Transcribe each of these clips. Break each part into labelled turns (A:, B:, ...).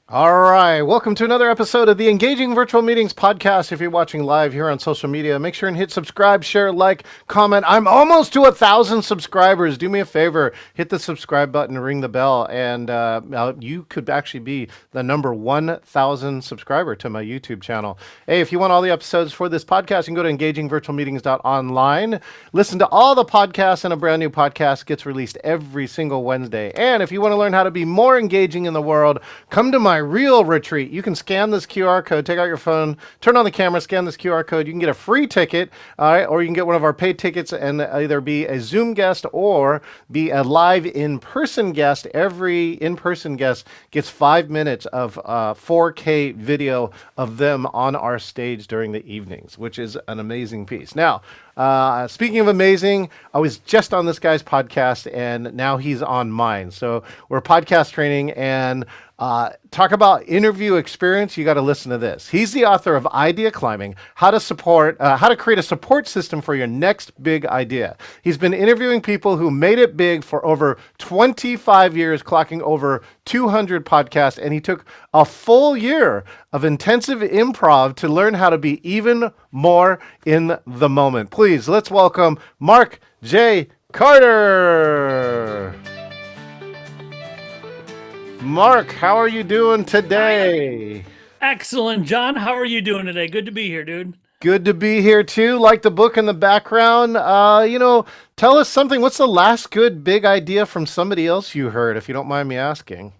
A: All right, welcome to another episode of the Engaging Virtual Meetings podcast. If you're watching live here on social media, make sure and hit subscribe, share, like, comment. I'm almost to 1,000 subscribers. Do me a favor, hit the subscribe button, ring the bell, and you could actually be the number 1,000 subscriber to my YouTube channel. Hey, if you want all the episodes for this podcast, you can go to engagingvirtualmeetings.online. Listen to all the podcasts, and a brand new podcast gets released every single Wednesday. And if you want to learn how to be more engaging in the world, come to my real retreat. You can scan this QR code, take out your phone, turn on the camera, scan this QR code. You can get a free ticket, all right, or you can get one of our paid tickets and either be a Zoom guest or be a live in-person guest. Every in-person guest gets 5 minutes of 4K video of them on our stage during the evenings, which is an amazing piece. Now, speaking of amazing, I was just on this guy's podcast and now he's on mine. So we're podcast training and talk about interview experience. You got to listen to this. He's the author of Idea Climbing: How to Create a Support System for Your Next Big Idea. He's been interviewing people who made it big for over 25 years, clocking over 200 podcasts, and he took a full year of intensive improv to learn how to be even more in the moment. Please, let's welcome Mark J. Carter. Mark, how are you doing today?
B: Excellent, John. How are you doing today? Good to be here, dude.
A: Good to be here too. Like the book in the background. Tell us something. What's the last good big idea from somebody else you heard, if you don't mind me asking?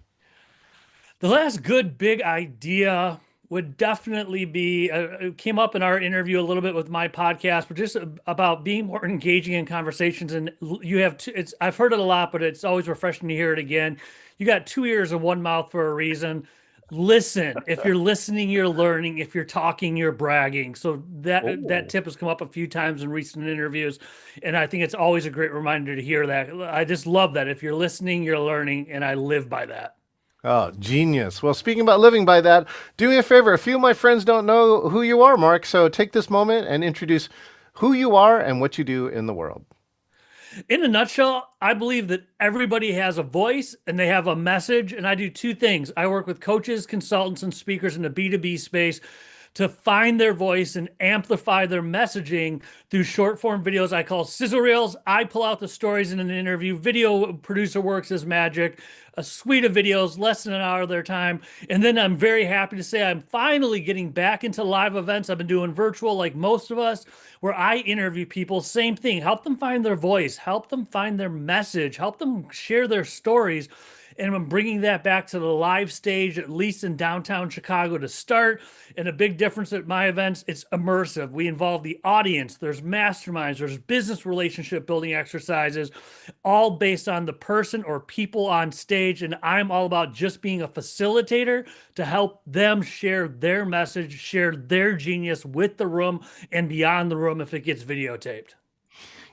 B: The last good big idea would definitely be it came up in our interview a little bit with my podcast, but just about being more engaging in conversations. And you have it's I've heard it a lot, but it's always refreshing to hear it again. You got two ears and one mouth for a reason. Listen. If you're listening, you're learning. If you're talking, you're bragging. So that tip has come up a few times in recent interviews, and I think it's always a great reminder to hear that. I just love that. If you're listening, you're learning, and I live by that.
A: Oh, genius. Well, speaking about living by that, do me a favor. A few of my friends don't know who you are, Mark. So take this moment and introduce who you are and what you do in the world.
B: In a nutshell, I believe that everybody has a voice and they have a message. And I do two things. I work with coaches, consultants, and speakers in the B2B space to find their voice and amplify their messaging through short form videos I call sizzle reels. I pull out the stories in an interview. Video producer works as magic, a suite of videos, less than an hour of their time. And then I'm very happy to say I'm finally getting back into live events. I've been doing virtual like most of us, where I interview people. Same thing, help them find their voice, help them find their message, help them share their stories. And I'm bringing that back to the live stage, at least in downtown Chicago to start. And a big difference at my events, it's immersive. We involve the audience. There's masterminds. There's business relationship building exercises, all based on the person or people on stage. And I'm all about just being a facilitator to help them share their message, share their genius with the room and beyond the room if it gets videotaped.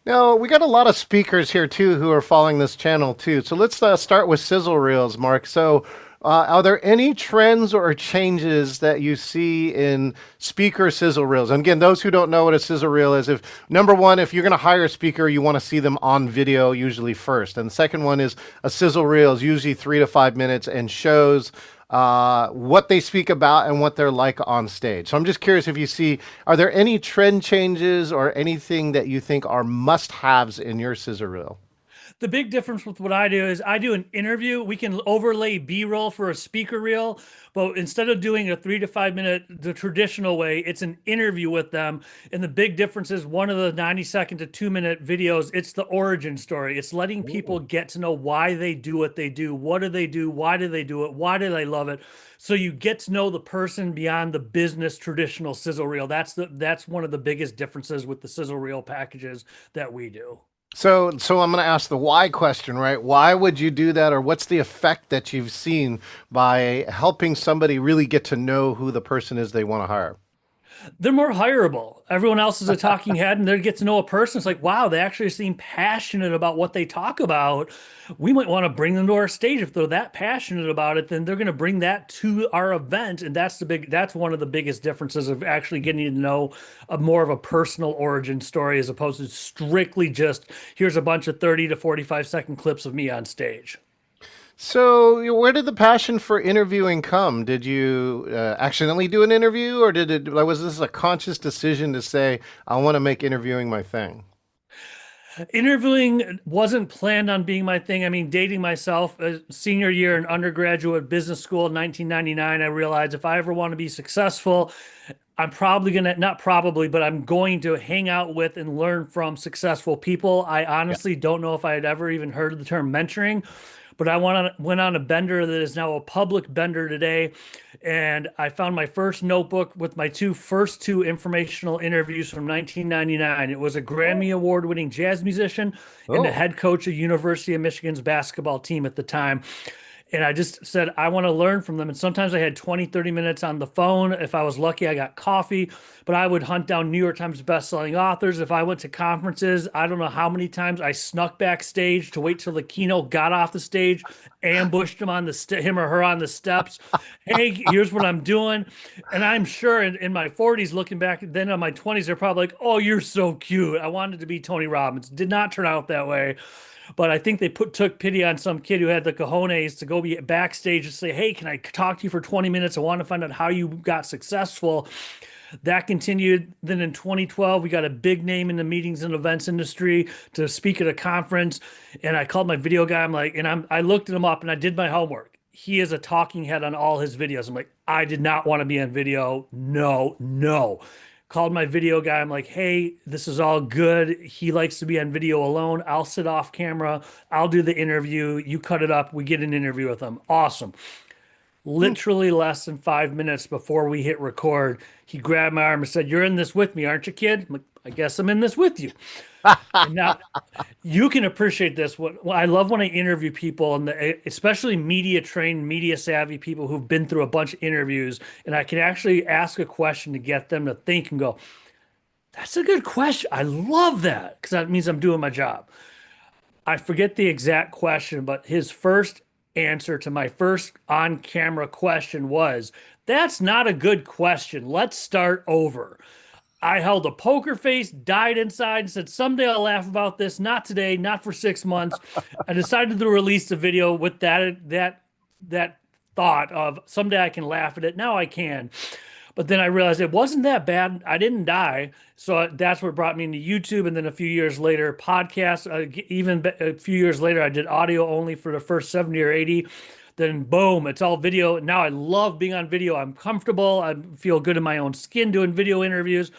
A: Now, we got a lot of speakers here too who are following this channel too. So let's start with sizzle reels, Mark. So are there any trends or changes that you see in speaker sizzle reels? And again, those who don't know what a sizzle reel is, if number one, if you're going to hire a speaker, you want to see them on video usually first. And the second one is a sizzle reel is usually 3 to 5 minutes and shows what they speak about and what they're like on stage. So I'm just curious if you see, are there any trend changes or anything that you think are must-haves in your scissor reel?
B: The big difference with what I do is I do an interview. We can overlay B-roll for a speaker reel, but instead of doing a 3 to 5 minute, the traditional way, it's an interview with them. And the big difference is one of the 90-second to 2 minute videos, it's the origin story. It's letting people get to know why they do what they do. What do they do? Why do they do it? Why do they love it? So you get to know the person beyond the business traditional sizzle reel. That's one of the biggest differences with the sizzle reel packages that we do.
A: So I'm going to ask the why question, right? Why would you do that, or what's the effect that you've seen by helping somebody really get to know who the person is they want to hire?
B: They're more hireable. Everyone else is a talking head, and they get to know a person. It's like, wow, they actually seem passionate about what they talk about. We might want to bring them to our stage. If they're that passionate about it, then they're going to bring that to our event. And that's one of the biggest differences of actually getting to know a more of a personal origin story as opposed to strictly just here's a bunch of 30 to 45 second clips of me on stage.
A: Where did the passion for interviewing come? Did you accidentally do an interview, or was this a conscious decision to say, I want to make interviewing my thing?
B: Interviewing wasn't planned on being my thing. I mean, dating myself, senior year in undergraduate business school in 1999, I realized if I ever want to be successful, I'm probably going to, not probably, but I'm going to hang out with and learn from successful people. I
A: Yeah.
B: honestly don't know if I had ever even heard of the term mentoring, but I went on a bender that is now a public bender today. And I found my first notebook with my first two informational interviews from 1999. It was a Grammy Award winning jazz musician and the
A: Oh.
B: head coach of University of Michigan's basketball team at the time. And I just said, I want to learn from them. And sometimes I had 20, 30 minutes on the phone. If I was lucky, I got coffee, but I would hunt down New York Times bestselling authors. If I went to conferences, I don't know how many times I snuck backstage to wait till the keynote got off the stage, ambushed him on him or her on the steps. Hey, here's what I'm doing. And I'm sure in my 40s, looking back then on my 20s, they're probably like, oh, you're so cute. I wanted to be Tony Robbins. Did not turn out that way. But I think they took pity on some kid who had the cojones to go be backstage and say, "Hey, can I talk to you for 20 minutes? I want to find out how you got successful." That continued. Then in 2012, we got a big name in the meetings and events industry to speak at a conference, and I called my video guy. I looked at him up and I did my homework. He is a talking head on all his videos. I'm like, I did not want to be on video. No, no. Called my video guy. I'm like, hey, this is all good. He likes to be on video alone. I'll sit off camera. I'll do the interview. You cut it up. We get an interview with him. Awesome.
A: Hmm.
B: Literally less than 5 minutes before we hit record, he grabbed my arm and said, "You're in this with me, aren't you, kid?" I'm like, I guess I'm in this with you. And now you can appreciate this. What I love when I interview people, and especially media trained, media savvy people who've been through a bunch of interviews, and I can actually ask a question to get them to think and go, "That's a good question. I love that," because that means I'm doing my job. I forget the exact question, but his first answer to my first on camera question was, "That's not a good question. Let's start over." I held a poker face, died inside, and said, "Someday I'll laugh about this. Not today, not for 6 months." I decided to release the video with that thought of someday I can laugh at it. Now I can. But then I realized it wasn't that bad. I didn't die. So that's what brought me into YouTube. And then a few years later, podcasts. A few years later, I did audio only for the first 70 or 80. Then boom, it's all video. Now I love being on video. I'm comfortable. I feel good in my own skin doing video interviews.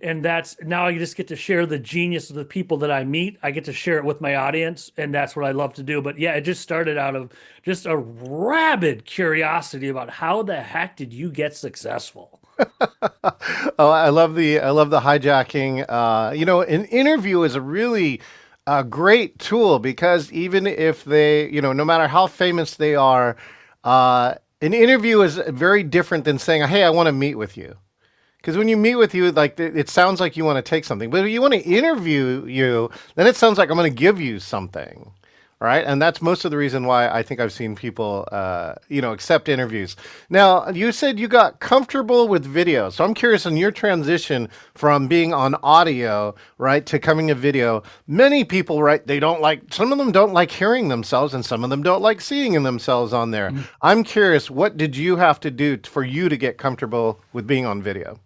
B: And that's now I just get to share the genius of the people that I meet. I get to share it with my audience. And that's what I love to do. But yeah, it just started out of just a rabid curiosity about how the heck did you get successful?
A: Oh, I love the hijacking. An interview is a really great tool because even if they, no matter how famous they are, an interview is very different than saying, "Hey, I want to meet with you." Because when you meet with you, like it sounds like you want to take something, but if you want to interview you, then it sounds like I'm going to give you something, right? And that's most of the reason why I think I've seen people, accept interviews. Now, you said you got comfortable with video, so I'm curious on your transition from being on audio, right, to coming to video. Many people, right, they don't like. Some of them don't like hearing themselves, and some of them don't like seeing themselves on there. I'm curious, what did you have to do for you to get comfortable with being on video?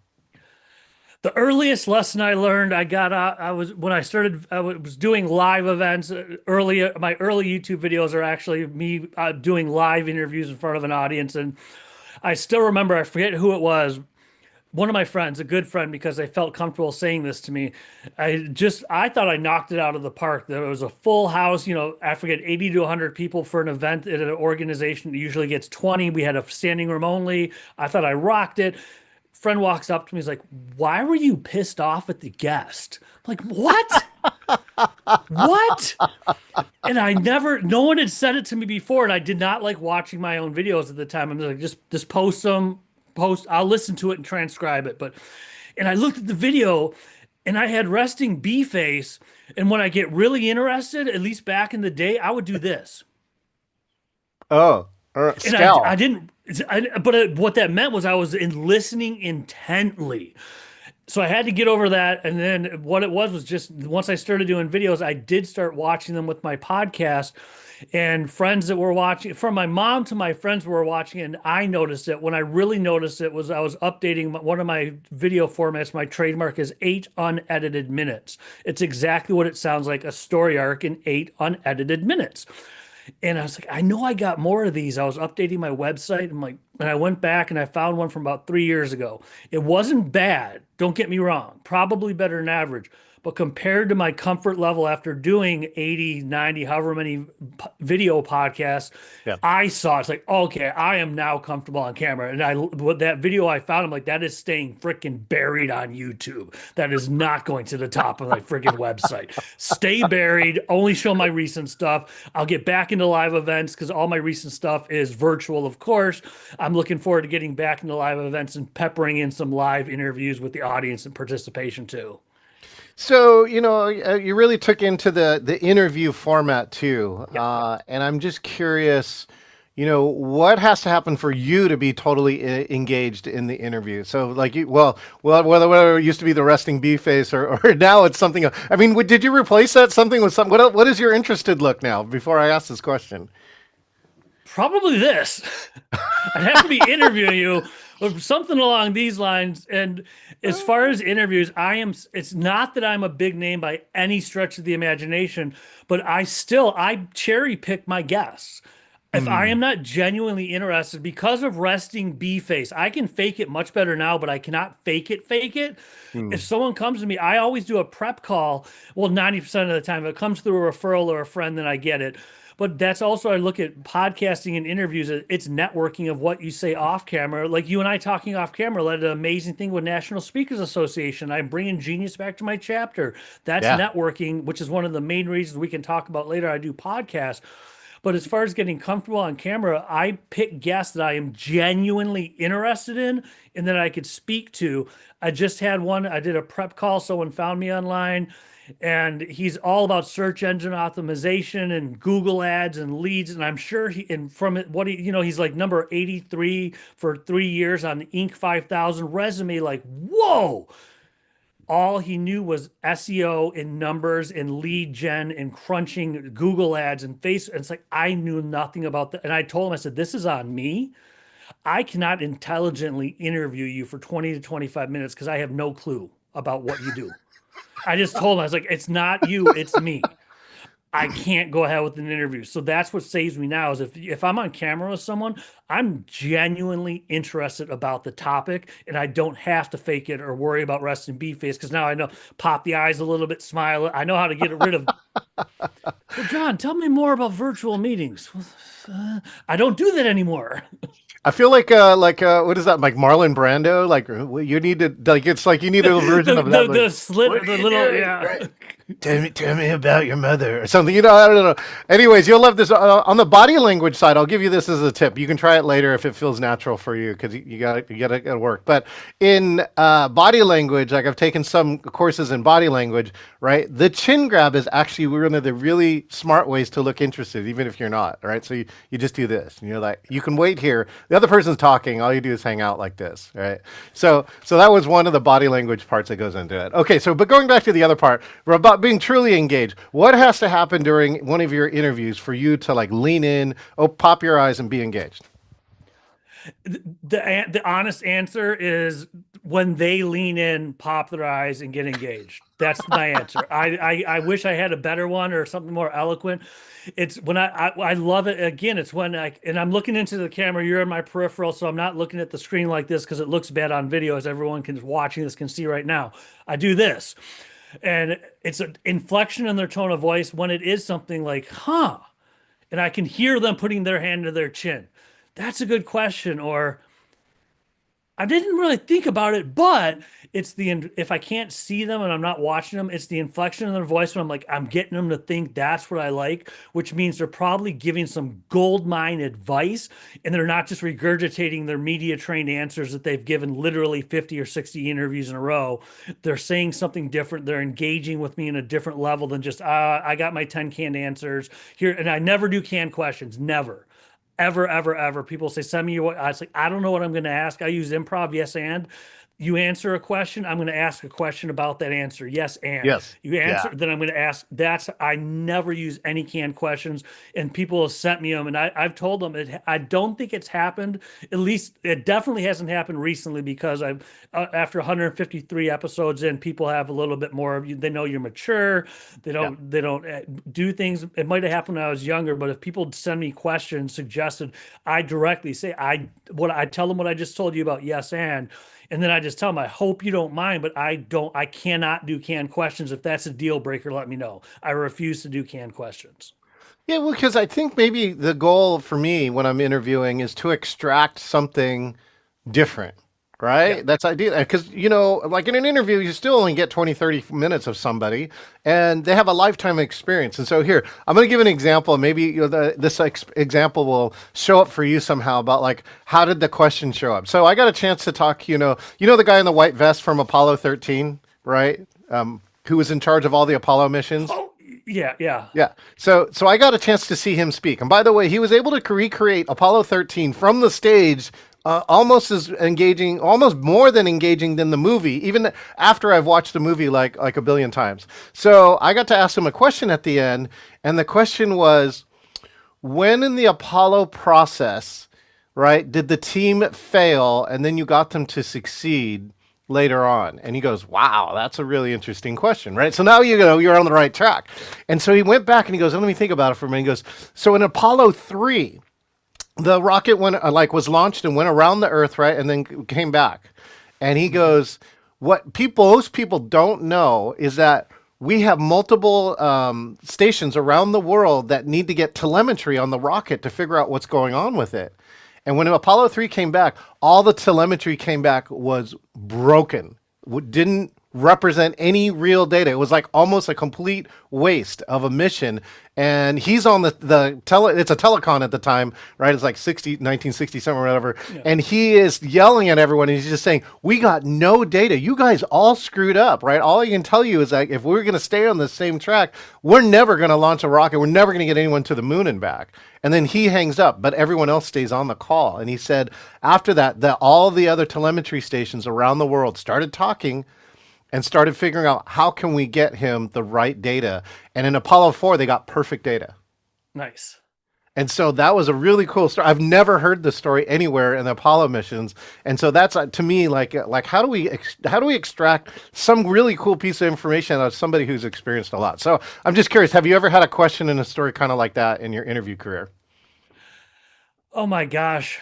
B: The earliest lesson I learned, I got I was when I started, I was doing live events. Early, my early YouTube videos are actually me doing live interviews in front of an audience, and I still remember. I forget who it was. One of my friends, a good friend, because I felt comfortable saying this to me. I thought I knocked it out of the park. There was a full house. I forget 80 to 100 people for an event at an organization that usually gets 20. We had a standing room only. I thought I rocked it. Friend walks up to me. He's like, "Why were you pissed off at the guest?" I'm like, "What? What?" And no one had said it to me before, and I did not like watching my own videos at the time. I'm like, just post them, I'll listen to it and transcribe it. And I looked at the video, and I had resting B face. And when I get really interested, at least back in the day, I would do this.
A: Oh,
B: And I
A: scowl.
B: didn't, what that meant was I was listening intently. So I had to get over that. And then what it was just once I started doing videos, I did start watching them with my podcast. And friends that were watching, from my mom to my friends were watching, and I noticed it. When I really noticed it was I was updating one of my video formats. My trademark is 8 unedited minutes. It's exactly what it sounds like, a story arc in 8 unedited minutes. And I was like, I know I got more of these. I was updating my website. And like, and I went back and I found one from about 3 years ago. It wasn't bad. Don't get me wrong. Probably better than average. But compared to my comfort level after doing 80, 90, however many video podcasts,
A: Yeah.
B: I saw it's like, okay, I am now comfortable on camera. And with that video I found, I'm like, that is staying freaking buried on YouTube. That is not going to the top of my freaking website. Stay buried, only show my recent stuff. I'll get back into live events because all my recent stuff is virtual, of course. I'm looking forward to getting back into live events and peppering in some live interviews with the audience and participation too.
A: So, you really took into the interview format too.
B: Yep.
A: And I'm just curious, what has to happen for you to be totally engaged in the interview? So, like, whether it used to be the resting bee face or now it's something else. I mean, did you replace that something with something? What is your interested look now before I ask this question?
B: Probably this. I'd have to be interviewing you or something along these lines. And as far as interviews, it's not that I'm a big name by any stretch of the imagination, but I cherry pick my guests. If I am not genuinely interested because of resting bee face, I can fake it much better now, but I cannot fake it, fake it. If someone comes to me, I always do a prep call. Well, 90% of the time, if it comes through a referral or a friend, then I get it. But that's also, I look at podcasting and interviews, it's networking of what you say off camera. Like you and I talking off camera led to an amazing thing with National Speakers Association. I'm bringing Genius back to my chapter. That's
A: Yeah.
B: networking, which is one of the main reasons we can talk about later. I do podcasts. But as far as getting comfortable on camera, I pick guests that I am genuinely interested in and that I could speak to. I just had one, I did a prep call. Someone found me online and he's all about search engine optimization and Google ads and leads. And I'm sure and from it, he's like number 83 for 3 years on the Inc. 5000 resume. Like, whoa. All he knew was SEO and numbers and lead gen and crunching Google ads and face. It's like I knew nothing about that. And I told him, I said, this is on me. I cannot intelligently interview you for 20 to 25 minutes because I have no clue about what you do. I just told him, I was like, it's not you, it's me. I can't go ahead with an interview. So that's what saves me now is if I'm on camera with someone, I'm genuinely interested about the topic and I don't have to fake it or worry about resting bee face because now I know pop the eyes a little bit, smile. I know how to get rid of. Well, John, tell me more about virtual meetings. I don't do that anymore.
A: I feel like what is that? Like Marlon Brando? Like you need to it's like you need a version of that.
B: The
A: Like,
B: slit, the little, yeah.
A: tell me about your mother or something. I don't know. Anyways, you'll love this. On the body language side, I'll give you this as a tip. You can try it later if it feels natural for you because you gotta work. But in body language, like I've taken some courses in body language, right? The chin grab is actually one of the really smart ways to look interested, even if you're not, right? So you just do this, and you're like, you can wait here. The other person's talking. All you do is hang out like this, right? So that was one of the body language parts that goes into it. Okay, but going back to the other part, we're about being truly engaged. What has to happen during one of your interviews for you to like lean in, pop your eyes, and be engaged?
B: The honest answer is when they lean in, pop their eyes, and get engaged. That's my answer. I wish I had a better one or something more eloquent. It's when I love it. Again, it's when I'm looking into the camera. You're in my peripheral, so I'm not looking at the screen like this because it looks bad on video, as everyone watching this can see right now. I do this, and it's an inflection in their tone of voice when it is something like, huh, and I can hear them putting their hand to their chin. That's a good question. Or I didn't really think about it, but it's if I can't see them and I'm not watching them, it's the inflection in their voice when I'm like, I'm getting them to think that's what I like, which means they're probably giving some gold mine advice and they're not just regurgitating their media trained answers that they've given literally 50 or 60 interviews in a row. They're saying something different. They're engaging with me in a different level than just, I got my 10 canned answers here. And I never do canned questions, never. Ever, ever, ever. People say, send me what. I was like, I don't know what I'm going to ask. I use improv, yes, and you answer a question, I'm going to ask a question about that answer. Yes, and
A: Yes.
B: you answer,
A: Yeah.
B: then I'm going to ask. I never use any canned questions, and people have sent me them, and I've told them I don't think it's happened. At least it definitely hasn't happened recently because I've after 153 episodes in, people have a little bit more of you. They know you're mature.
A: Yeah.
B: They don't do things. It might have happened when I was younger, but if people send me questions suggested, I directly say I tell them what I just told you about. Yes, and then I just tell them, I hope you don't mind, but I cannot do canned questions. If that's a deal breaker, let me know. I refuse to do canned questions.
A: Yeah, well, because I think maybe the goal for me when I'm interviewing is to extract something different,
B: Yeah.
A: right? That's ideal. Because, like in an interview, you still only get 20, 30 minutes of somebody and they have a lifetime experience. And so here, I'm going to give an example. Maybe this example will show up for you somehow about like, how did the question show up? So I got a chance to talk, the guy in the white vest from Apollo 13, right? Who was in charge of all the Apollo missions.
B: Oh, yeah, yeah.
A: Yeah. So I got a chance to see him speak. And by the way, he was able to recreate Apollo 13 from the stage almost as engaging, almost more than engaging than the movie, even after I've watched the movie like a billion times. So I got to ask him a question at the end, and the question was, when in the Apollo process, right, did the team fail and then you got them to succeed later on? And he goes, wow, that's a really interesting question, right? So now you're on the right track. And so he went back and he goes, let me think about it for a minute. He goes, so in Apollo 3, the rocket went was launched and went around the Earth, right, and then came back. And he goes, most people don't know is that we have multiple stations around the world that need to get telemetry on the rocket to figure out what's going on with it. And when Apollo 3 came back, all the telemetry came back was broken. Didn't represent any real data. It was like almost a complete waste of a mission. And he's on it's a telecon at the time, right? It's like 1960 something or whatever. Yeah. And he is yelling at everyone. And he's just saying, we got no data. You guys all screwed up, right? All I can tell you is that if we're going to stay on the same track, we're never going to launch a rocket. We're never going to get anyone to the moon and back. And then he hangs up, but everyone else stays on the call. And he said after that all the other telemetry stations around the world started talking and started figuring out how can we get him the right data. And in Apollo 4, they got perfect data.
B: Nice.
A: And so that was a really cool story. I've never heard this story anywhere in the Apollo missions. And so that's to me like how do we extract some really cool piece of information out of somebody who's experienced a lot? So I'm just curious, have you ever had a question in a story kind of like that in your interview career?
B: Oh my gosh.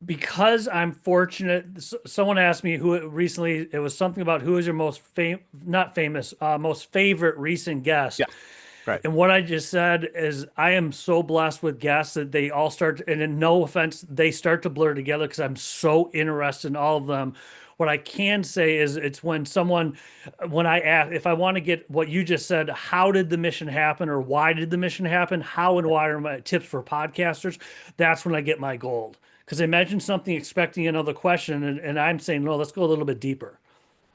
B: Because I'm fortunate, someone asked me who recently, it was something about who is your most most favorite recent guest.
A: Yeah. Right.
B: And what I just said is I am so blessed with guests that they all start, and in no offense, they start to blur together because I'm so interested in all of them. What I can say is it's when I ask, if I want to get what you just said, how did the mission happen or why did the mission happen? How and why are my tips for podcasters? That's when I get my gold. Because I mentioned something expecting another question, and I'm saying, no, let's go a little bit deeper.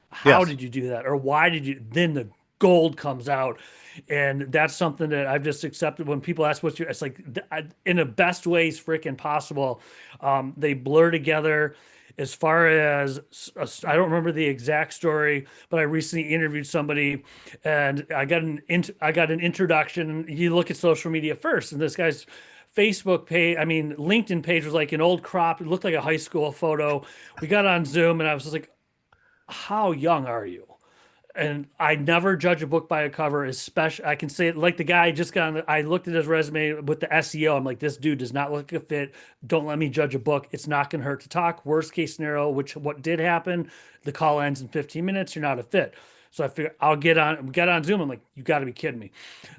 B: How did you do that? Or why did you? Then the gold comes out. And that's something that I've just accepted when people ask it's like, in the best ways freaking possible. They blur together. As far as, I don't remember the exact story, but I recently interviewed somebody and I got an introduction. You look at social media first, and this guy's LinkedIn page was like an old crop. It looked like a high school photo. We got on Zoom and I was just like, how young are you? And I never judge a book by a cover, especially I can say it like the guy just got on I looked at his resume with the SEO. I'm like, this dude does not look like a fit. Don't let me judge a book. It's not going to hurt to talk. Worst case scenario, what did happen, the call ends in 15 minutes. You're not a fit. So I figured I'll get on Zoom. I'm like, you got to be kidding me.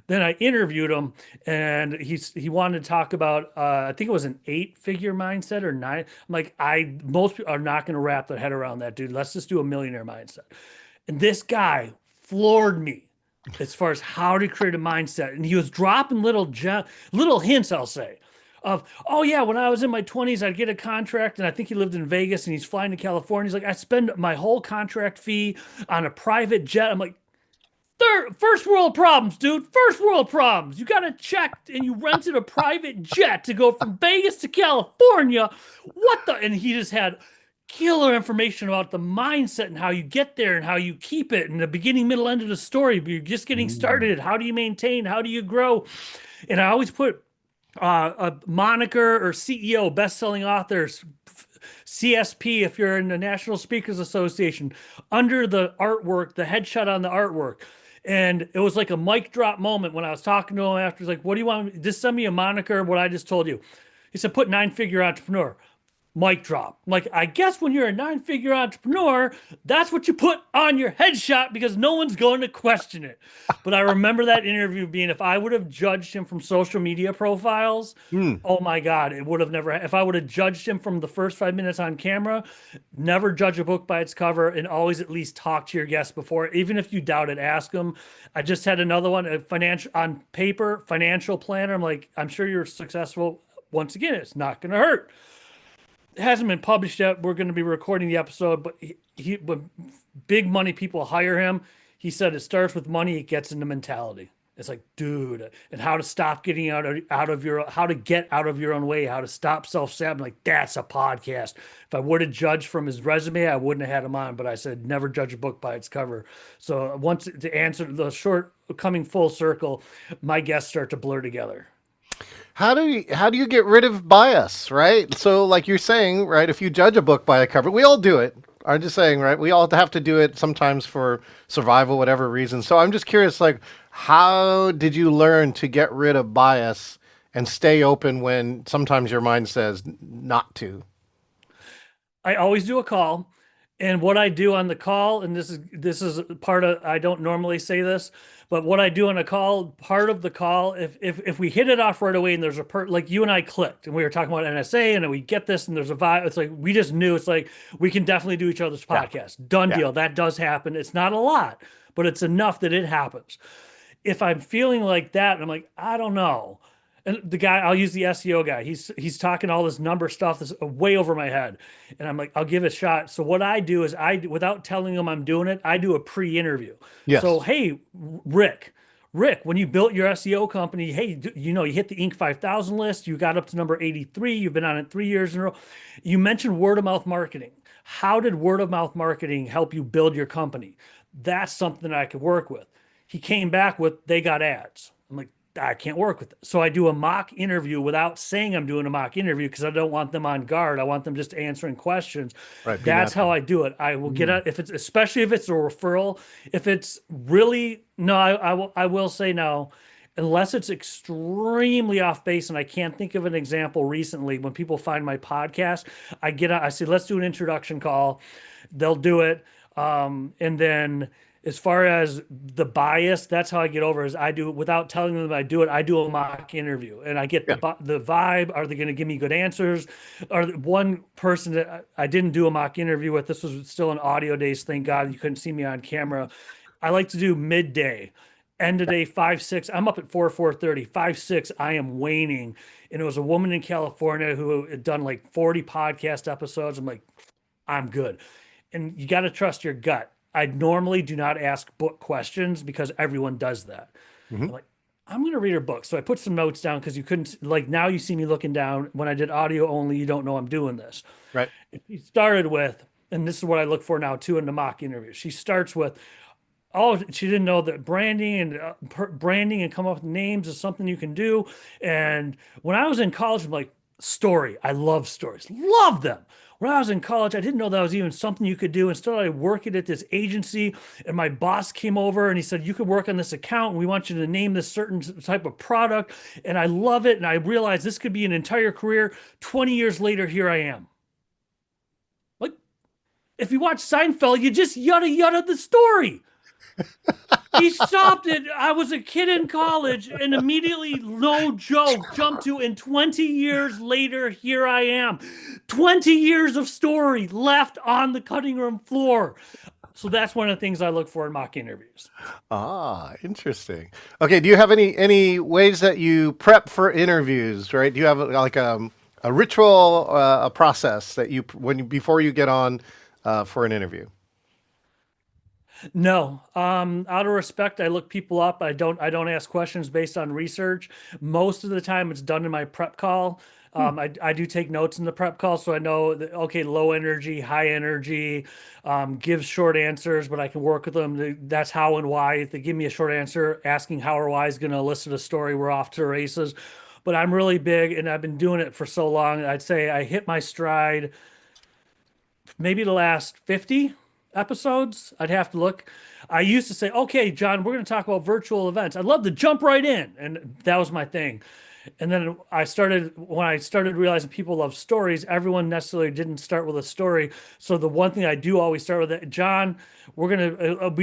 B: Then I interviewed him and he wanted to talk about, I think it was an 8-figure mindset or 9. I'm like, most people are not going to wrap their head around that, dude. Let's just do a millionaire mindset. And this guy floored me as far as how to create a mindset. And he was dropping little hints, I'll say, of, oh yeah, when I was in my 20s, I'd get a contract, and I think he lived in Vegas and he's flying to California. He's like, I spend my whole contract fee on a private jet. I'm like, first world problems, dude. First world problems. You got to check, and you rented a private jet to go from Vegas to California. What the? And he just had killer information about the mindset and how you get there and how you keep it and the beginning, middle, end of the story. But you're just getting
A: Mm.
B: started. How do you maintain? How do you grow? And I always put a moniker or CEO, best-selling authors, CSP if you're in the National Speakers Association, under the artwork, the headshot on the artwork. And it was like a mic drop moment when I was talking to him after. He's like, "What do you want? Just send me a moniker of what I just told you." He said, "Put nine-figure entrepreneur." Mic drop. Like, I guess when you're a nine-figure entrepreneur, that's what you put on your headshot because no one's going to question it. But I remember that interview being, if I would have judged him from social media profiles,
A: Mm.
B: oh my God, it would have never, if I would have judged him from the first 5 minutes on camera, never judge a book by its cover and always at least talk to your guests before. Even if you doubt it, ask them. I just had another one, a financial on paper, financial planner. I'm like, I'm sure you're successful. Once again, it's not going to hurt. It hasn't been published yet. We're going to be recording the episode, but when big money people hire him, he said it starts with money, it gets into mentality. It's like, dude, and how to stop getting out of your, how to get out of your own way, how to stop self-sabotaging. Like, that's a podcast. If I would have judged from his resume, I wouldn't have had him on, but I said, never judge a book by its cover. So once to answer the short, coming full circle, my guests start to blur together.
A: How do you get rid of bias, right? So like you're saying, right, if you judge a book by a cover, we all do it. I'm just saying, right? We all have to do it sometimes for survival, whatever reason. So I'm just curious, like, how did you learn to get rid of bias and stay open when sometimes your mind says not to?
B: I always do a call. And what I do on the call, and this is part of, I don't normally say this, but what I do on a call, part of the call, if we hit it off right away and there's like you and I clicked and we were talking about NSA and then we get this and there's a vibe, it's like we just knew it's like we can definitely do each other's
A: Yeah.
B: podcast. Done
A: Yeah.
B: deal. That does happen. It's not a lot, but it's enough that it happens. If I'm feeling like that, and I'm like, I don't know. And the guy, I'll use the SEO guy. He's talking all this number stuff that's way over my head, and I'm like, I'll give it a shot. So what I do is without telling him I'm doing it, I do a pre-interview. So
A: Yes.
B: hey, Rick, when you built your SEO company, hey, you hit the Inc. 5000 list, you got up to number 83, you've been on it 3 years in a row. You mentioned word of mouth marketing. How did word of mouth marketing help you build your company? That's something that I could work with. He came back with, they got ads. I'm like, I can't work with it. So I do a mock interview without saying I'm doing a mock interview because I don't want them on guard. I want them just answering questions.
A: Right. Be
B: That's how
A: natural.
B: I do it. I will get
A: Mm.
B: out if it's, especially if it's a referral. If it's really no, I will say no, unless it's extremely off base. And I can't think of an example recently when people find my podcast. I get out, I say, let's do an introduction call. They'll do it. And then as far as the bias, that's how I get over is I do it without telling them I do it. I do a mock interview and I get
A: Yeah.
B: the vibe. Are they going to give me good answers? One person that I didn't do a mock interview with, this was still an audio days. Thank God you couldn't see me on camera. I like to do midday, end of day 5, 6. I'm up at 4:30, 5, 6. I am waning. And it was a woman in California who had done like 40 podcast episodes. I'm like, I'm good. And you got to trust your gut. I normally do not ask book questions because everyone does that.
A: Hmm.
B: I'm like, I'm going to read her book. So I put some notes down because you couldn't, like, now you see me looking down. When I did audio only, you don't know I'm doing this.
A: Right.
B: She started with, and this is what I look for now too in the mock interview. She starts with, oh, she didn't know that branding and come up with names is something you can do. And when I was in college, I'm like, story. I love stories, love them. When I was in college, I didn't know that was even something you could do. Instead, I working at this agency, and my boss came over and he said, "You could work on this account, and we want you to name this certain type of product." And I love it, and I realized this could be an entire career. 20 years later, here I am. Like, if you watch Seinfeld, you just yada yada the story. He stopped it. I was a kid in college and immediately, no joke, jumped to, and 20 years later, here I am. 20 years of story left on the cutting room floor. So that's one of the things I look for in mock interviews.
A: Ah, interesting. Okay, do you have any ways that you prep for interviews, right? Do you have like a ritual, a process that you before you get on for an interview?
B: No, out of respect, I look people up. I don't ask questions based on research. Most of the time, it's done in my prep call.
A: Hmm.
B: I do take notes in the prep call, so I know that, okay, low energy, high energy, gives short answers, but I can work with them. That's how and why. If they give me a short answer, asking how or why is going to elicit a story, we're off to the races. But I'm really big, and I've been doing it for so long. I'd say I hit my stride maybe the last 50 episodes. I'd have to look. I used to say, okay, John, we're going to talk about virtual events. I'd love to jump right in. And that was my thing. And then when I started realizing people love stories, everyone necessarily didn't start with a story. So the one thing I do always start with it, John, we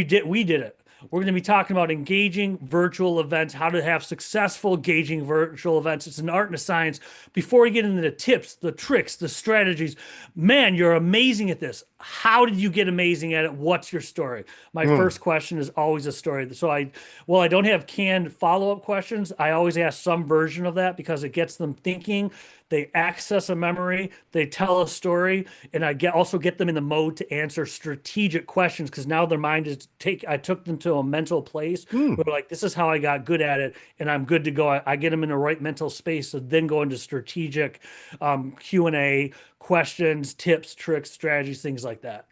B: did it. We're going to be talking about engaging virtual events, how to have successful engaging virtual events. It's an art and a science. Before we get into the tips, the tricks, the strategies, man, you're amazing at this. How did you get amazing at it? What's your story? My
A: Hmm.
B: first question is always a story. So I don't have canned follow-up questions. I always ask some version of that because it gets them thinking. They access a memory, they tell a story, and also get them in the mode to answer strategic questions because now their mind is I took them to a mental place
A: Hmm.
B: where like this is how I got good at it, and I'm good to go. I get them in the right mental space to then go into strategic Q&A questions, tips, tricks, strategies, things like that.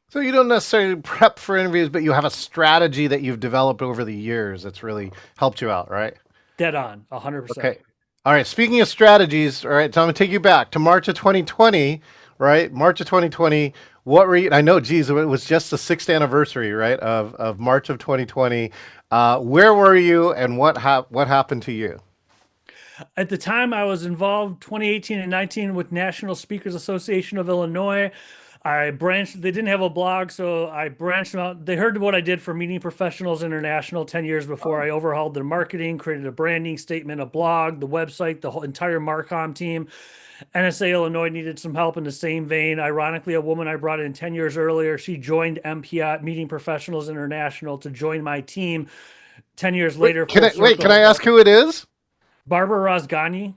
A: So you don't necessarily prep for interviews, but you have a strategy that you've developed over the years that's really helped you out, right?
B: Dead on, 100%.
A: Okay. All right. Speaking of strategies, all right. So I'm gonna take you back to March of 2020, right? March of 2020. What were you? I know, geez, it was just the sixth anniversary, right, of March of 2020. Where were you, and what happened to you?
B: At the time, I was involved 2018 and 19 with National Speakers Association of Illinois. I branched, they didn't have a blog, so I branched out. They heard what I did for Meeting Professionals International 10 years before. I overhauled their marketing, created a branding statement, a blog, the website, the whole entire Marcom team. NSA Illinois needed some help in the same vein. Ironically, a woman I brought in 10 years earlier, she joined MPI, Meeting Professionals International, to join my team. 10 years later, full
A: Wait? Can I
B: circle.
A: ask who it is?
B: Barbara Rosgani.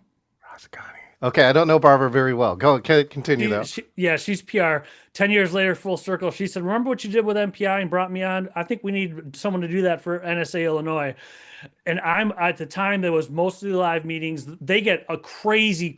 A: Rascani. Okay, I don't know Barbara very well. Go, continue though.
B: Yeah, she's PR. 10 years later, full circle. She said, remember what you did with MPI and brought me on? I think we need someone to do that for NSA Illinois. And I'm at the time there was mostly live meetings. They get a crazy,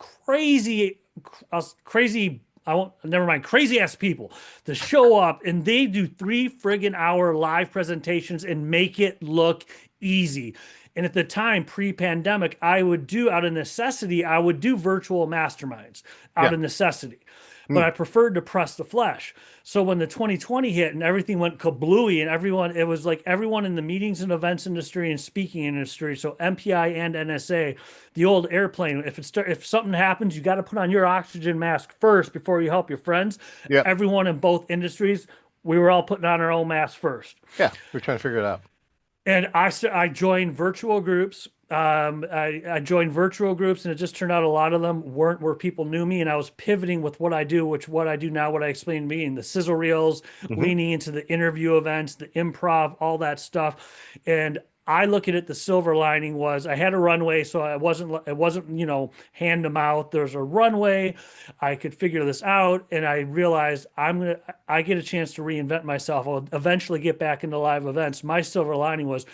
B: I won't, never mind, crazy ass people to show up, and they do 3 friggin' hour live presentations and make it look easy. And at the time, pre-pandemic, I would do out of necessity, I would do virtual masterminds out
A: Yeah.
B: of necessity. But
A: Hmm.
B: I preferred to press the flesh. So when the 2020 hit and everything went kablooey, and it was like everyone in the meetings and events industry and speaking industry, so MPI and NSA, the old airplane, if something happens, you got to put on your oxygen mask first before you help your friends.
A: Yep.
B: Everyone in both industries, we were all putting on our own masks first.
A: Yeah. We're trying to figure it out.
B: And I joined virtual groups. I joined virtual groups, and it just turned out a lot of them weren't where people knew me. And I was pivoting with what I do, which what I do now, what I explained to me, and the sizzle reels,
A: Hmm.
B: leaning into the interview events, the improv, all that stuff. And I look at it, the silver lining was I had a runway, so it wasn't, hand to mouth. There's a runway. I could figure this out, and I realized I get a chance to reinvent myself. I'll eventually get back into live events. My silver lining was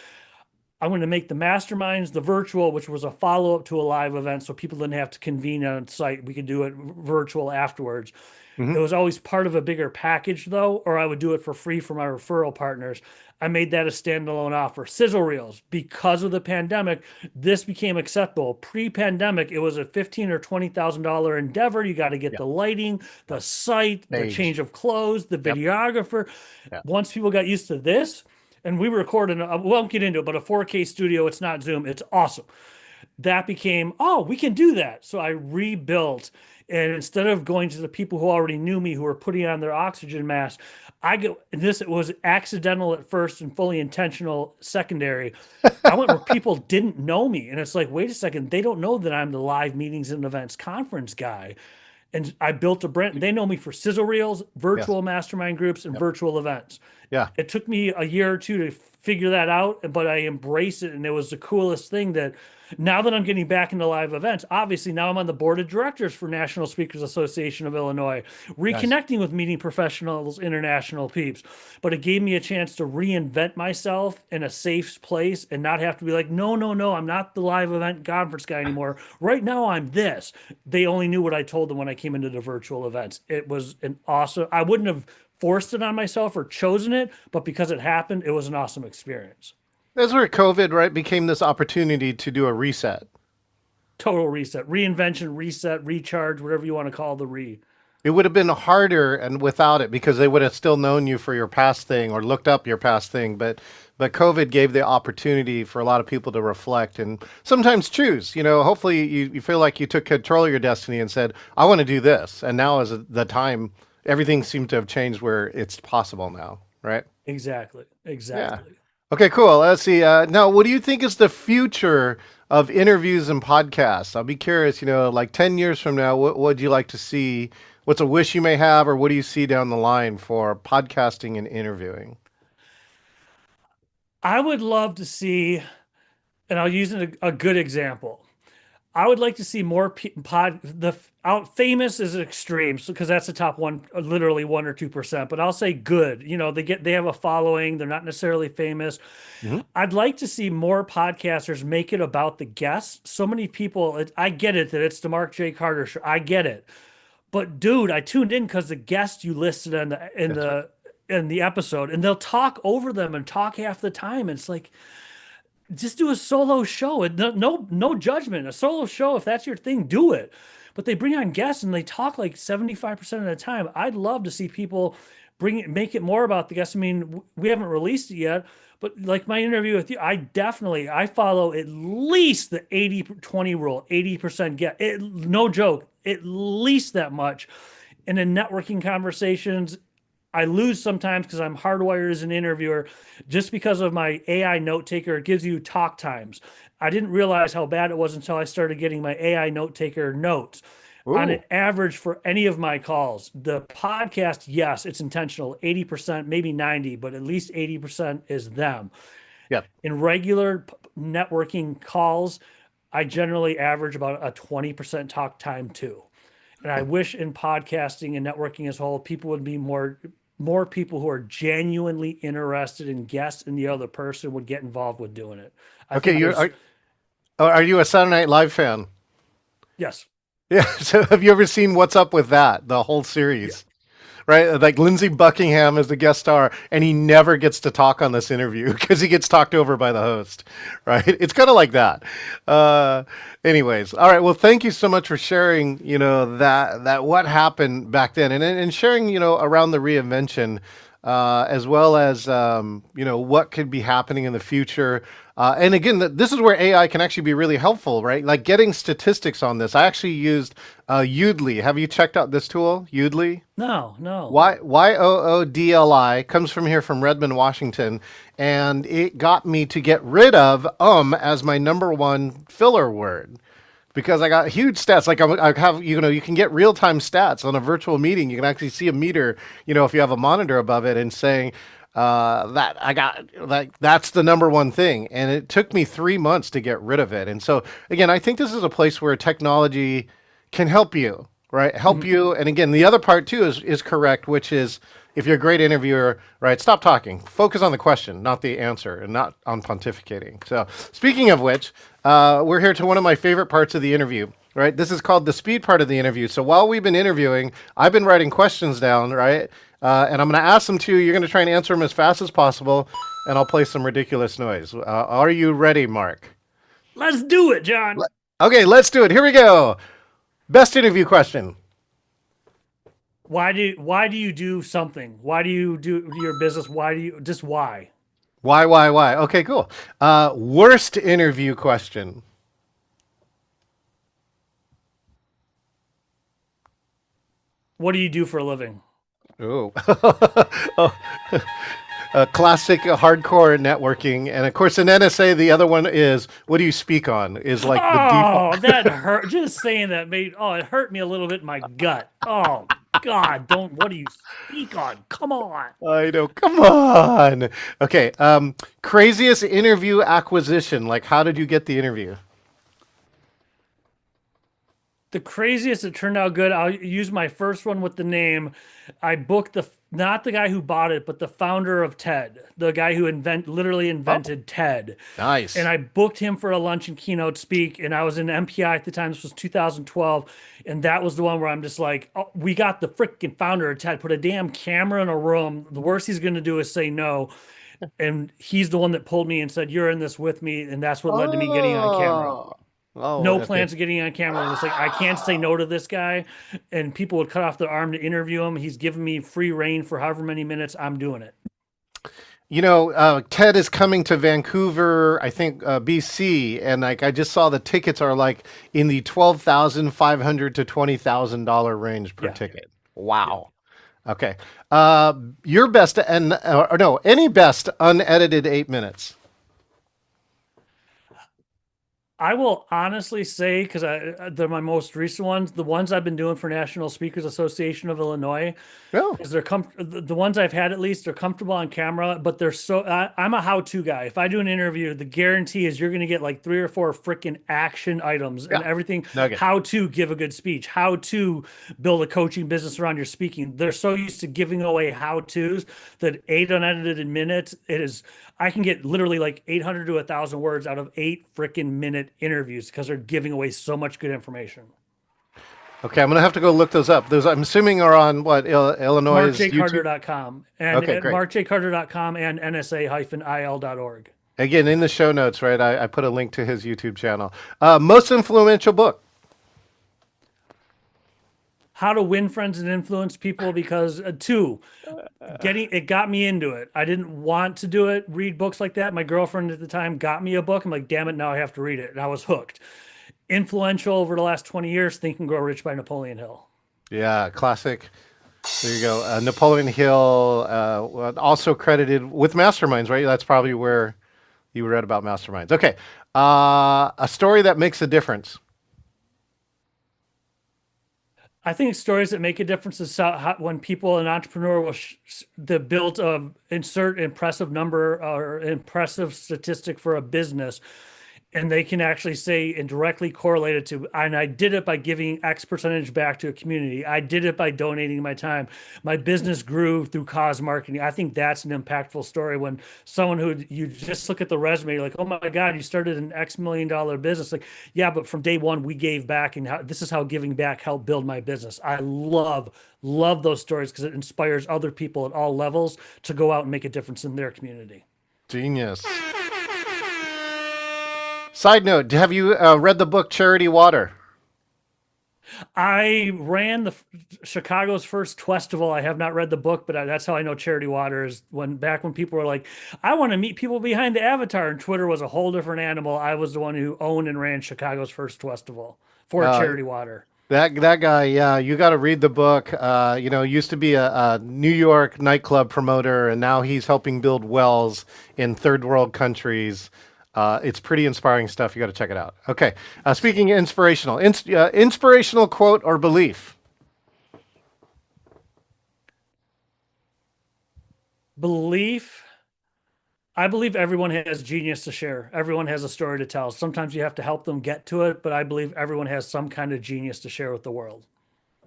B: I'm going to make the masterminds the virtual, which was a follow up to a live event, so people didn't have to convene on site. We could do it virtual afterwards. It
A: Hmm.
B: was always part of a bigger package, though, or I would do it for free for my referral partners. I made that a standalone offer. Sizzle reels, because of the pandemic, this became acceptable. Pre-pandemic, it was a $15,000 or $20,000 endeavor. You got to get
A: Yeah.
B: the lighting, the site, the
A: Stage.
B: change of clothes, the
A: Yep.
B: videographer.
A: Yeah.
B: Once people got used to this, and we record in, I won't get into it, but a 4K studio. It's not Zoom. It's awesome. That became, oh, we can do that. So I rebuilt. And instead of going to the people who already knew me, who were putting on their oxygen mask, it was accidental at first and fully intentional secondary. I went where people didn't know me. And it's like, wait a second, they don't know that I'm the live meetings and events conference guy. And I built a brand. They know me for sizzle reels,
A: Yes.
B: virtual mastermind groups, and
A: Yep.
B: virtual events.
A: Yeah.
B: It took me a year or two to figure that out, but I embraced it, and it was the coolest thing. That now that I'm getting back into live events, obviously now I'm on the board of directors for National Speakers Association of Illinois,
A: Nice.
B: reconnecting with meeting professionals, international peeps. But it gave me a chance to reinvent myself in a safe place and not have to be like, no, no, no, I'm not the live event conference guy anymore. Right now I'm this. They only knew what I told them when I came into the virtual events. It was an awesome, I wouldn't have forced it on myself or chosen it, but because it happened, it was an awesome experience.
A: That's where COVID, right, became this opportunity to do a reset.
B: Total reset, reinvention, reset, recharge, whatever you want to call the re.
A: It would have been harder and without it because they would have still known you for your past thing or looked up your past thing. But COVID gave the opportunity for a lot of people to reflect and sometimes choose. You know, hopefully you feel like you took control of your destiny and said, I want to do this. And now is the time, everything seemed to have changed where it's possible now, right?
B: Exactly.
A: Yeah.
B: Exactly.
A: Okay, cool. Let's see. Now, what do you think is the future of interviews and podcasts? I'll be curious, like 10 years from now, what would you like to see? What's a wish you may have, or what do you see down the line for podcasting and interviewing?
B: I would love to see, and I'll use a good example. I would like to see more the out famous is extreme, so because that's the top one, literally 1 or 2%. But I'll say good. They have a following. They're not necessarily famous.
A: Hmm.
B: I'd like to see more podcasters make it about the guests. So many people. I get it that it's the Mark J. Carter show. I get it, but dude, I tuned in because the guest you listed
A: That's right.
B: in the episode, and they'll talk over them and talk half the time. It's like just do a solo show. And no judgment. A solo show, if that's your thing, do it. But they bring on guests and they talk like 75% of the time. I'd love to see people make it more about the guests. I mean, we haven't released it yet, but like my interview with you, I follow at least the 80-20 rule, 80% no joke, at least that much. And in networking conversations, I lose sometimes because I'm hardwired as an interviewer. Just because of my AI note taker, it gives you talk times. I didn't realize how bad it was until I started getting my AI note taker notes. On an
A: Ooh,
B: average for any of my calls, the podcast, yes, it's intentional, 80%, maybe 90, but at least 80% is them.
A: yeah.
B: In regular networking calls, I generally average about a 20% talk time too. And I wish in podcasting and networking as a whole, people would be more people who are genuinely interested in guests and the other person would get involved with doing it. I
A: Okay,
B: think there's
A: are you a Saturday Night Live fan?
B: yes.
A: Yeah. So have you ever seen What's Up with That, the whole
B: Yeah.
A: series? Right? Like Lindsey Buckingham is the guest star, and he never gets to talk on this interview because he gets talked over by the host. Right? It's kind of like that. Uh, anyways, all right. Well, thank you so much for sharing. That what happened back then, and sharing around the reinvention. As well as what could be happening in the future. And again, this is where AI can actually be really helpful, right? Like getting statistics on this. I actually used Udly. Have you checked out this tool, Udly?
B: No, no.
A: Yoodli comes from here from Redmond, Washington, and it got me to get rid of as my number one filler word because I got huge stats. Like I have, you can get real time stats on a virtual meeting. You can actually see a meter, if you have a monitor above it, and saying that I got like that's the number one thing. And it took me 3 months to get rid of it. And so again, I think this is a place where technology can help you, right? Help
B: Mhm.
A: you. And again, the other part too is correct, which is if you're a great interviewer, right? Stop talking. Focus on the question, not the answer, and not on pontificating. So, speaking of which, we're here to one of my favorite parts of the interview, right? This is called the speed part of the interview. So, while we've been interviewing, I've been writing questions down, right? And I'm going to ask them to you. You're going to try and answer them as fast as possible, and I'll play some ridiculous noise. Are you ready, Mark?
B: Let's do it, John.
A: Okay, let's do it. Here we go. Best interview question.
B: Why do you do something? Why do you do your business? Why?
A: Why? Okay, cool. Worst interview question.
B: What do you do for a living?
A: Oh, a classic hardcore networking, and of course, in NSA, the other one is what do you speak on? Is like the
B: Oh,
A: default.
B: that hurt. Just saying that it hurt me a little bit in my gut. Oh, God, don't. What do you speak on? Come on.
A: I know. Come on. Okay. Craziest interview acquisition. Like, how did you get the interview?
B: The craziest, it turned out good. I'll use my first one with the name. I booked not the guy who bought it, but the founder of TED, the guy who literally
A: Oh,
B: invented TED. And
A: nice.
B: I booked him for a lunch and keynote speak. And I was in MPI at the time. This was 2012. And that was the one where I'm just like, oh, we got the freaking founder of TED. Put a damn camera in a room. The worst he's going to do is say no. And he's the one that pulled me and said, "You're in this with me." And that's what led to me getting on camera.
A: Oh. Oh,
B: No
A: okay.
B: plans of getting on camera. And it's like, I can't say no to this guy. And people would cut off their arm to interview him. He's giving me free reign for however many minutes. I'm doing it.
A: TED is coming to Vancouver, I think, BC, and like I just saw the tickets are like in the $12,500 to $20,000 range per
B: Yeah.
A: ticket.
B: Yeah.
A: Wow. Okay. Your best and or no, any best unedited 8 minutes.
B: I will honestly say, because they're my most recent ones, the ones I've been doing for National Speakers Association of Illinois,
A: No.
B: because the ones I've had at least they're comfortable on camera, but they're so I'm a how-to guy. If I do an interview, the guarantee is you're going to get like 3 or 4 freaking action items and
A: Yeah.
B: everything.
A: Nugget.
B: How to give a good speech, how to build a coaching business around your speaking. They're so used to giving away how-tos that 8 unedited minutes, I can get literally like 800 to 1,000 words out of 8 freaking minute interviews because they're giving away so much good information.
A: Okay, I'm gonna have to go look those up. Those I'm assuming are on what Illinois YouTube.
B: MarkJCarter.com and
A: Okay, great.
B: MarkJCarter.com and NSA-il.org.
A: Again, in the show notes, right? I put a link to his YouTube channel. Most influential book.
B: How to win friends and influence people, because it got me into it. I didn't want to do it, read books like that. My girlfriend at the time got me a book. I'm like, damn it, now I have to read it. And I was hooked. Influential over the last 20 years, Think and Grow Rich by Napoleon Hill.
A: Yeah, classic. There you go. Napoleon Hill, also credited with Masterminds, right? That's probably where you read about Masterminds. Okay. A story that makes a difference.
B: I think stories that make a difference is when an entrepreneur will build insert impressive number or impressive statistic for a business, and they can actually say and directly correlate it to, and I did it by giving X percentage back to a community. I did it by donating my time. My business grew through cause marketing. I think that's an impactful story when someone who you just look at the resume, you're like, oh my God, you started an X million-dollar business. Like, yeah, but from day one, we gave back, and this is how giving back helped build my business. I love those stories because it inspires other people at all levels to go out and make a difference in their community.
A: Genius. Side note, have you read the book Charity Water?
B: I ran Chicago's first Twestival. I have not read the book, but that's how I know Charity Water is. Back when people were like, I want to meet people behind the avatar, and Twitter was a whole different animal. I was the one who owned and ran Chicago's first Twestival for Charity Water.
A: That guy, yeah, you got to read the book. Used to be a New York nightclub promoter, and now he's helping build wells in third world countries. It's pretty inspiring stuff. You got to check it out. Okay. Speaking of inspirational quote or belief.
B: Belief. I believe everyone has genius to share. Everyone has a story to tell. Sometimes you have to help them get to it, but I believe everyone has some kind of genius to share with the world.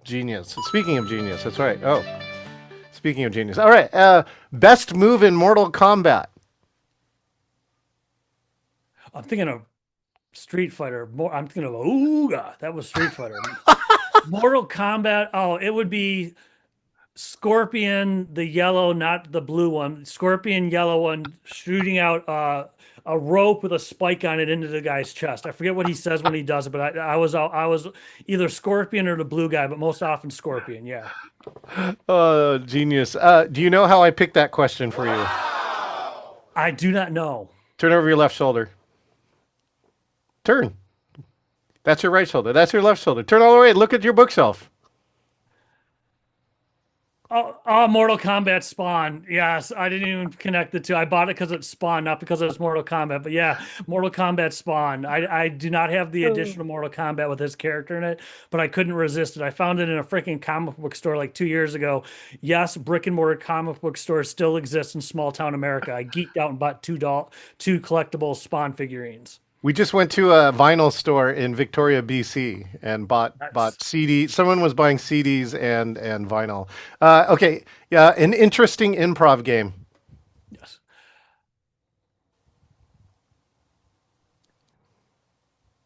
A: Genius. Speaking of genius, that's right. Oh, speaking of genius. All right. Best move in Mortal Kombat.
B: I'm thinking of Street Fighter. I'm thinking of Ooga. That was Street Fighter. Mortal Kombat. Oh, it would be Scorpion, the yellow, not the blue one. Scorpion, yellow one, shooting out a rope with a spike on it into the guy's chest. I forget what he says when he does it, but I was either Scorpion or the blue guy, but most often Scorpion. Yeah.
A: Oh, genius. Do you know how I picked that question for you?
B: I do not know.
A: Turn over your left shoulder. Turn. That's your right shoulder. That's your left shoulder. Turn all the way. Look at your bookshelf.
B: Mortal Kombat Spawn. Yes, I didn't even connect the two. I bought it because it's Spawn, not because it's Mortal Kombat. But yeah, Mortal Kombat Spawn. I do not have the additional Mortal Kombat with his character in it, but I couldn't resist it. I found it in a freaking comic book store like 2 years ago. Yes, brick and mortar comic book stores still exist in small town America. I geeked out and bought two collectible Spawn figurines.
A: We just went to a vinyl store in Victoria, BC, and bought
B: That's
A: CD. Someone was buying CDs and vinyl. Okay, yeah, an interesting improv game.
B: yes.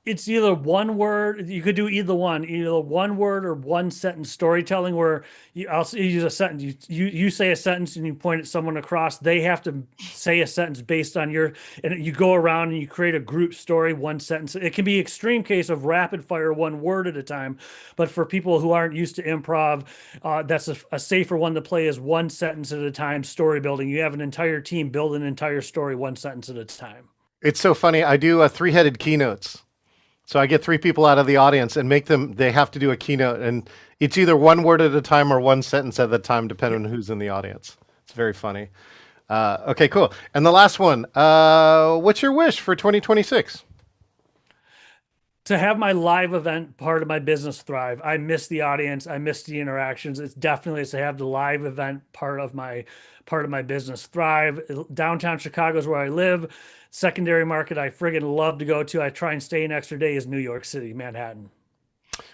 B: It's either one word. You could do either one word or one sentence storytelling. Where I'll use a sentence. You say a sentence and you point at someone across. They have to say a sentence based on your, and you go around and you create a group story. One sentence. It can be extreme case of rapid fire, one word at a time. But for people who aren't used to improv, that's a safer one to play is one sentence at a time. Story building. You have an entire team build an entire story one sentence at a time.
A: It's so funny. I do three-headed keynotes. So I get three people out of the audience and they have to do a keynote, and it's either one word at a time or one sentence at a time, depending on who's in the audience. It's very funny. Okay, cool. And the last one, what's your wish for 2026?
B: To have my live event part of my business thrive. I miss the audience. I miss the interactions. It's definitely to have the live event part of my business thrive. Downtown Chicago is where I live. Secondary market I friggin' love to go to. I try and stay an extra day is New York City, Manhattan.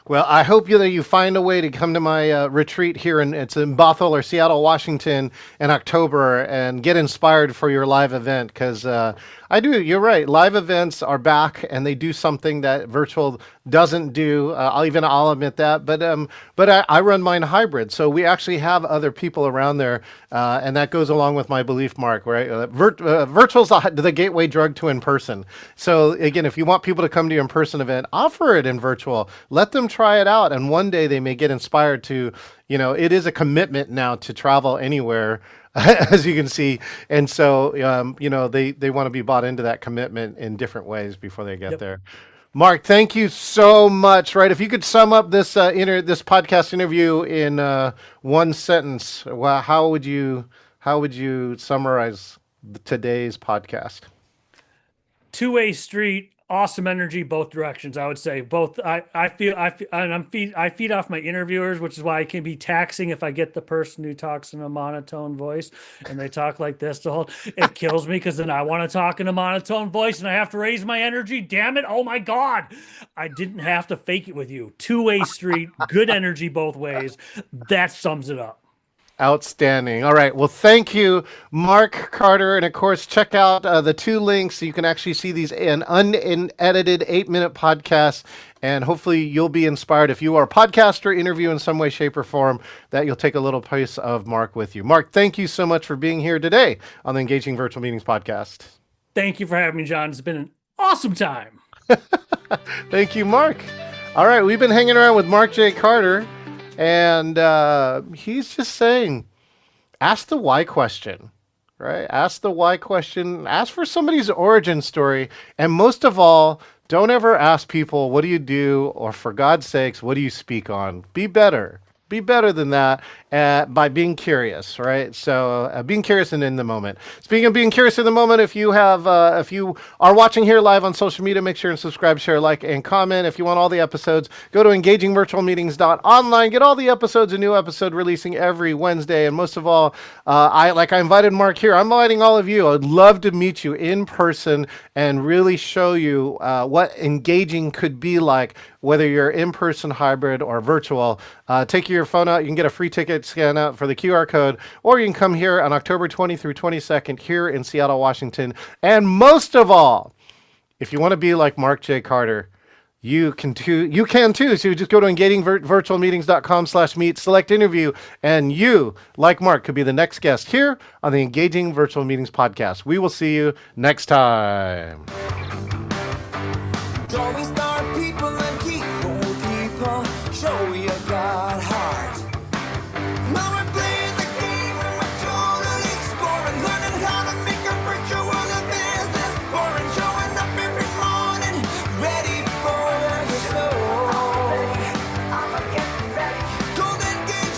A: Well, I hope that you find a way to come to my retreat here, it's in Bothell or Seattle, Washington, in October, and get inspired for your live event. Because I do, you're right. Live events are back, and they do something that virtual doesn't do. I'll admit that. But I run mine hybrid, so we actually have other people around there, and that goes along with my belief, Mark. Right? Virtual's the gateway drug to in person. So again, if you want people to come to your in person event, offer it in virtual. Let them try it out, and one day they may get inspired to. It is a commitment now to travel anywhere. As you can see, and so they want to be bought into that commitment in different ways before they get there. Mark, thank you so much. Right, if you could sum up this this podcast interview in one sentence, well, how would you summarize today's podcast?
B: Two-way street, awesome energy, both directions. I would say both. I feed off my interviewers, which is why it can be taxing if I get the person who talks in a monotone voice and they talk like this to hold. It kills me because then I want to talk in a monotone voice and I have to raise my energy. Damn it! Oh my God, I didn't have to fake it with you. Two-way street, good energy both ways. That sums it up.
A: Outstanding. All right. Well, thank you, Mark Carter. And of course, check out the two links so you can actually see these in unedited 8-minute podcasts. And hopefully you'll be inspired if you are a podcaster, interview in some way, shape, or form, that you'll take a little piece of Mark with you. Mark, thank you so much for being here today on the Engaging Virtual Meetings podcast.
B: Thank you for having me, John. It's been an awesome time.
A: Thank you, Mark. All right. We've been hanging around with Mark J. Carter. And he's just saying, ask the why question, right? Ask the why question. Ask for somebody's origin story. And most of all, don't ever ask people, what do you do? Or for God's sakes, what do you speak on? Be better. Be better than that by being curious, right? So being curious and in the moment. Speaking of being curious in the moment, if you are watching here live on social media, make sure and subscribe, share, like, and comment. If you want all the episodes, go to engagingvirtualmeetings.online. Get all the episodes, a new episode releasing every Wednesday. And most of all, I invited Mark here. I'm inviting all of you. I'd love to meet you in person and really show you what engaging could be like, whether you're in-person, hybrid, or virtual. Take your phone out. You can get a free ticket, scan out for the QR code, or you can come here on October 20 through 22nd here in Seattle, Washington. And most of all, if you want to be like Mark J. Carter, you can too. So you just go to engagingvirtualmeetings.com/meet, select interview, and you, like Mark, could be the next guest here on the Engaging Virtual Meetings podcast. We will see you next time.